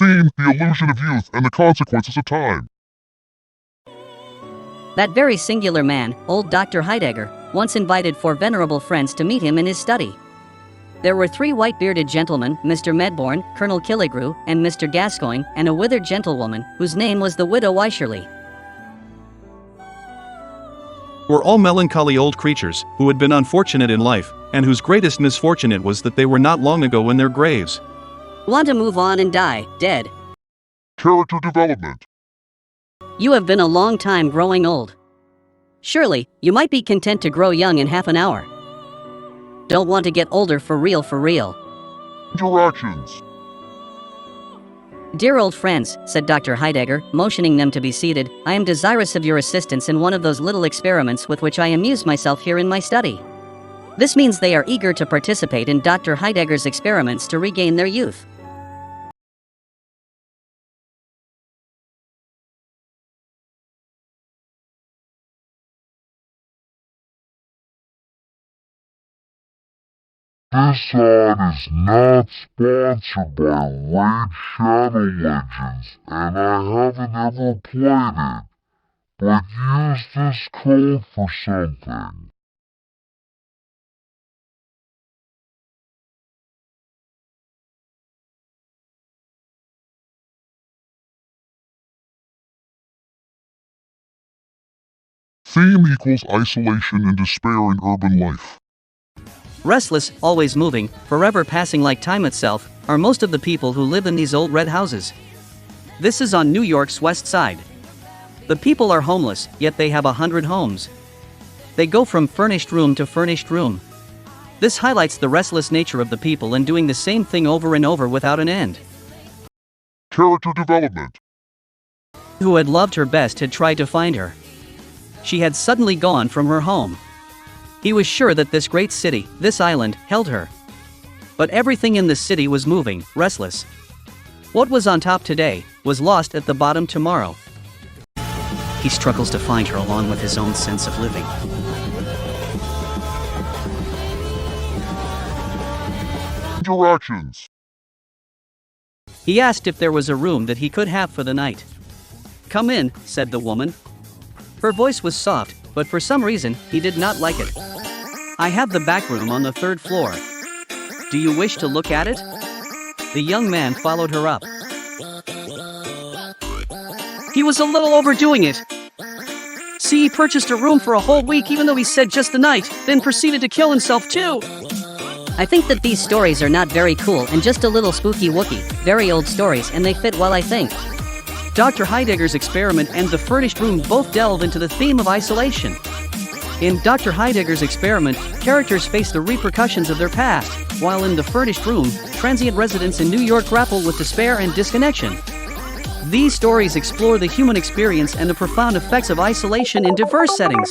Theme: the illusion of youth and the consequences of time. That very singular man, old Dr. Heidegger, once invited four venerable friends to meet him in his study. There were three white-bearded gentlemen, Mr. Medbourne, Colonel Killigrew, and Mr. Gascoigne, and a withered gentlewoman, whose name was the widow Wycherley. Were all melancholy old creatures, who had been unfortunate in life, and whose greatest misfortune it was that they were not long ago in their graves. Want to move on and die, dead. Character development. You have been a long time growing old. Surely, you might be content to grow young in half an hour. Don't want to get older for real for real. Interactions. Dear old friends, said Dr. Heidegger, motioning them to be seated, I am desirous of your assistance in one of those little experiments with which I amuse myself here in my study. This means they are eager to participate in Dr. Heidegger's experiments to regain their youth. This ad is not sponsored by Raid Shadow Legends, and I haven't ever played it, but use this code for something. Theme equals isolation and despair in urban life. Restless, always moving, forever passing like time itself, are most of the people who live in these old red houses. This is on New York's west side. The people are homeless, yet they have 100 homes. They go from furnished room to furnished room. This highlights the restless nature of the people and doing the same thing over and over without an end. Character development. Who had loved her best had tried to find her. She had suddenly gone from her home. He was sure that this great city, this island, held her. But everything in the city was moving, restless. What was on top today, was lost at the bottom tomorrow. He struggles to find her along with his own sense of living. Interactions. He asked if there was a room that he could have for the night. Come in, said the woman. Her voice was soft, but for some reason, he did not like it. I have the back room on the 3rd floor. Do you wish to look at it? The young man followed her up. He was a little overdoing it. See, he purchased a room for a whole week even though he said just the night, then proceeded to kill himself too. I think that these stories are not very cool and just a little spooky wookie, very old stories, and they fit well, I think. Dr. Heidegger's experiment and the furnished room both delve into the theme of isolation. In Dr. Heidegger's experiment, characters face the repercussions of their past, while in the furnished room, transient residents in New York grapple with despair and disconnection. These stories explore the human experience and the profound effects of isolation in diverse settings.